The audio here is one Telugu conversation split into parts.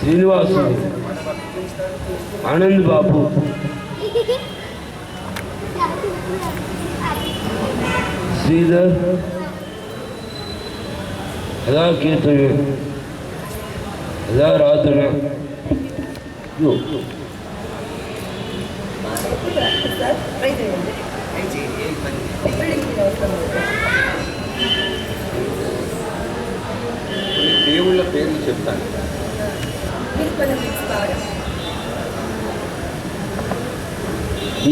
శ్రీనివాసు, ఆనంద్ బాబు, శ్రీధర్, యథా కీర్తన, యథా రాధన, దేవుళ్ళ పేర్లు చెప్తాను.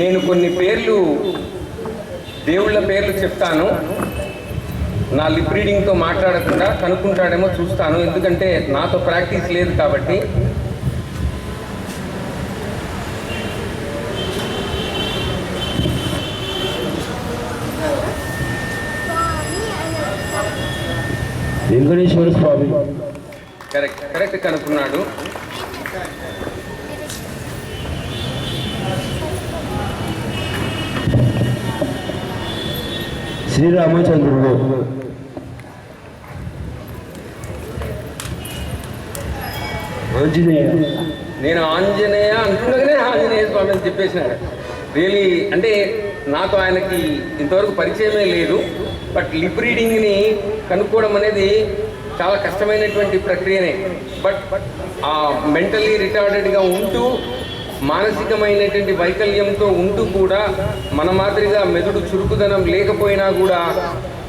నేను కొన్ని పేర్లు దేవుళ్ళ పేర్లు చెప్తాను. నా లిప్ రీడింగ్తో మాట్లాడకుండా కనుక్కుంటాడేమో చూస్తాను, ఎందుకంటే నాతో ప్రాక్టీస్ లేదు కాబట్టి. వెంకటేశ్వర స్వామి, కరెక్ట్ కనుక్కున్నాడు. శ్రీరామచంద్రుడు, ఆంజనేయ. నేను ఆంజనేయ అంటుండగానే ఆంజనేయ స్వామి అని చెప్పేసినాడు. రియలీ అంటే నాకు ఆయనకి ఇంతవరకు పరిచయమే లేదు. బట్ లిప్ రీడింగ్ని కనుక్కోవడం అనేది చాలా కష్టమైనటువంటి ప్రక్రియనే. బట్ ఆ మెంటలీ రిటార్డెడ్గా ఉంటూ మానసికమైనటువంటి వైకల్యంతో ఉంటూ కూడా మన మాదిరిగా మెదడు చురుకుదనం లేకపోయినా కూడా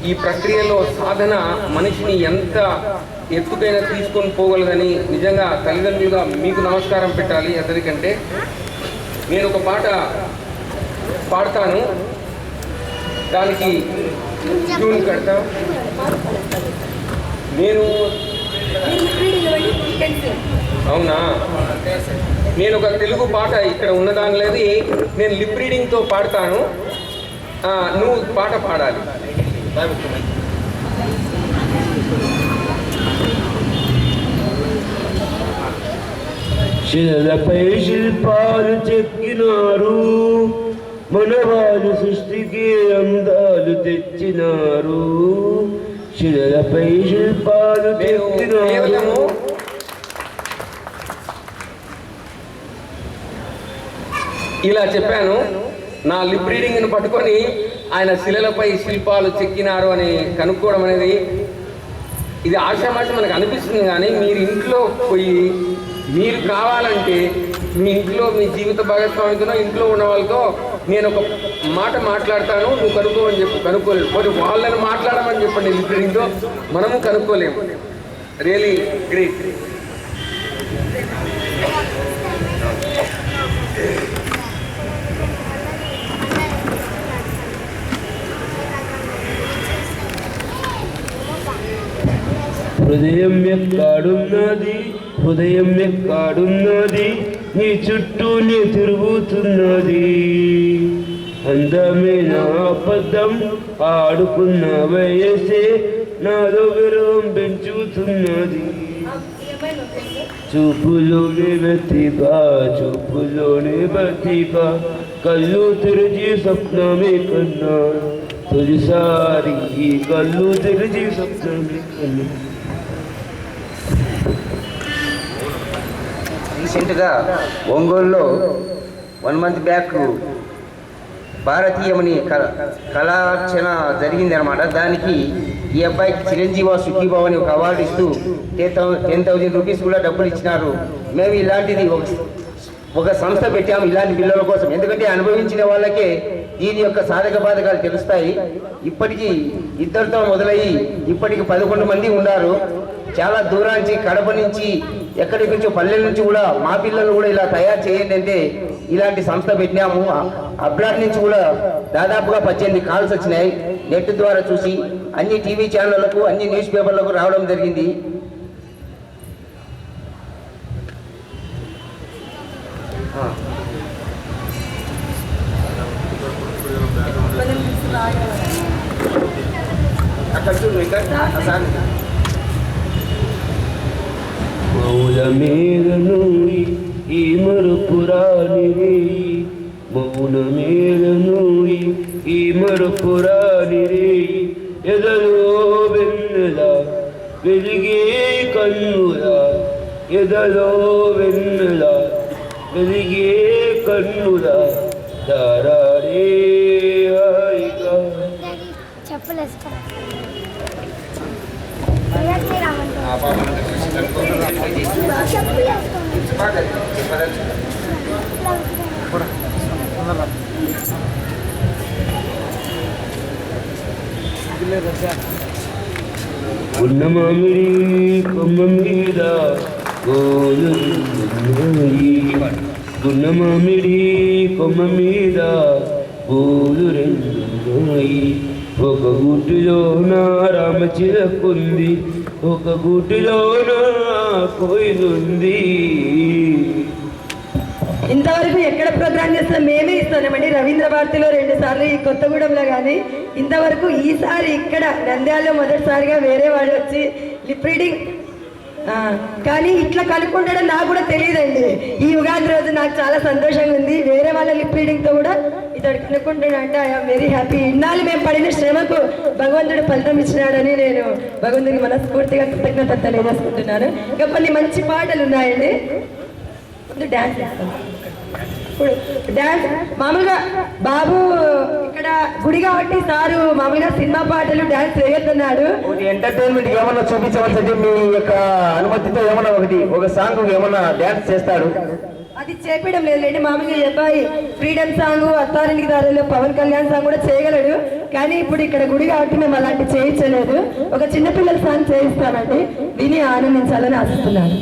ఈ ప్రక్రియలో సాధన మనిషిని ఎంత ఎత్తుకైనా తీసుకొని పోగలదని నిజంగా తల్లిదండ్రులుగా మీకు నమస్కారం పెట్టాలి. అందరికంటే నేను ఒక పాట పాడతాను, దానికి ట్యూన్ కడతా. నేను అవునా, నేను ఒక తెలుగు పాట ఇక్కడ ఉన్నదానిది నేను లిప్ రీడింగ్తో పాడతాను, నువ్వు పాట పాడాలి. శిలలపై శిల్పాలు చెక్కినారు, మనవాళ్ళు సృష్టికి అందాలు తెచ్చినారు. శిలలపై శిల్పాలు చెక్కినారు. ఇలా చెప్పాను. నా లిప్ రీడింగ్ని పట్టుకొని ఆయన శిలలపై శిల్పాలు చెక్కినారు అని కనుక్కోవడం అనేది ఇది ఆశామాషి మనకు అనిపిస్తుంది. కానీ మీరు ఇంట్లో పోయి మీరు కావాలంటే మీ ఇంట్లో మీ జీవిత భాగస్వామితో ఇంట్లో ఉన్న వాళ్ళతో నేను ఒక మాట మాట్లాడతాను, నువ్వు కనుక్కోమని చెప్పి కనుక్కోలేవు. మరి వాళ్ళని మాట్లాడమని చెప్పండి లిప్ రీడింగ్తో, మనము కనుక్కోలేము. Really great. హృదయం ఎక్కాడున్నది, హృదయం ఎక్కాడున్నది, నీ చుట్టూనే తిరుగుతున్నది. అందమైన అబద్ధం ఆడుకున్న వయసే నాలో విరవం పెంచుతున్నది. చూపులోనే బతికా, చూపులోనే బతికా, కళ్ళు తెరిచి స్వప్నమే కన్నా, తొలిసారి కళ్ళు తెరిచి స్వప్నమే కన్నా. రీసెంట్గా ఒంగోలులో 1 మంత్ బ్యాక్ భారతీయమని కళార్చన జరిగింది అనమాట. దానికి ఈ అబ్బాయికి చిరంజీవ సుఖీభావ్ అని ఒక అవార్డు ఇస్తూ 10,000 రూపీస్ కూడా డబ్బులు ఇచ్చినారు. మేము ఇలాంటిది ఒక సంస్థ పెట్టాము ఇలాంటి పిల్లల కోసం. ఎందుకంటే అనుభవించిన వాళ్ళకే దీని యొక్క సాధక బాధకాలు తెలుస్తాయి. ఇప్పటికీ 2తో మొదలయ్యి ఇప్పటికి 11 మంది ఉన్నారు. చాలా దూరానికి కడప నుంచి ఎక్కడి నుంచో పల్లెల నుంచి కూడా మా పిల్లలు కూడా ఇలా తయారు చేయండి అంటే ఇలాంటి సంస్థ పెట్టినాము. అబ్రాడ్ నుంచి కూడా దాదాపుగా 18 కాల్స్ వచ్చినాయి. నెట్ ద్వారా చూసి అన్ని టీవీ ఛానళ్లకు అన్ని న్యూస్ పేపర్లకు రావడం జరిగింది. అక్కడ చూడు ఇక్కడ మౌల మేఘను ఈ మరుపురాని రేయి, మౌన మేఘను ఈ మరుపురాని రేయి, ఎదలో వెన్నెల వెలిగే కన్నుల ఎదలో వెన్నుల వెలిగే కన్నుల దారారే హాయిగా. చెప్పులు వేసుకోవాలి. చెప్పులు ఉన్న మామిడి కొమ్మ మీద గోలున్నాయి. ఉన్న మామిడి కొమ్మ మీద గోలు రెండున్నాయి. ఒక గూటిలోన రామచిలకుంది, ఒక గూటిలోన కోయిలుంది. ఇంతవరకు ఎక్కడ ప్రోగ్రామ్ చేసినా మేమే ఇస్తున్నామండి. రవీంద్ర భారతిలో 2 సార్లు, ఈ కొత్తగూడెంలో కానీ ఇంతవరకు. ఈసారి ఇక్కడ నంద్యాలలో మొదటిసారిగా వేరే వాడు వచ్చి లిప్ రీడింగ్, కానీ ఇట్లా కనుక్కుండడం నాకు కూడా తెలియదండి. ఈ ఉగాది రోజు నాకు చాలా సంతోషంగా ఉంది. వేరే వాళ్ళ లిప్ రీడింగ్తో కూడా ఇతడు కనుక్కుంటాడు అంటే ఐఎమ్ వెరీ హ్యాపీ. ఇన్నాళ్ళు మేము పడిన శ్రమకు భగవంతుడు ఫలితం ఇచ్చినాడని నేను భగవంతుడికి మనస్ఫూర్తిగా కృతజ్ఞత తెలియజేసుకుంటున్నాను. ఇంకా కొన్ని మంచి పాటలు ఉన్నాయండి. డాన్స్ చేస్తాం. ఇప్పుడు డాన్స్ మామూలుగా బాబు ఇక్కడ గుడి కాబట్టి సారు మామూలుగా సినిమా పాటలు డాన్స్ వేస్తున్నాడు. ఎంటర్టైన్మెంట్ ఏమన్నా చూపించవచ్చంటే మీ యొక్క అనుమతితో ఏమన్నా ఒక సాంగ్ ఏమన్నా డాన్స్ చేస్తాడు? అది చేపడం లేదులేండి. మామూలుగా ఈ అబ్బాయి ఫ్రీడమ్ సాంగ్, అత్తారింటికి దారిలో పవన్ కళ్యాణ్ సాంగ్ కూడా చేయగలడు. కానీ ఇప్పుడు ఇక్కడ గుడి కాబట్టి మేము అలాంటి చేయించలేదు. ఒక చిన్నపిల్లల సాంగ్ చేయిస్తానండి, విని ఆనందించాలని ఆశిస్తున్నాను.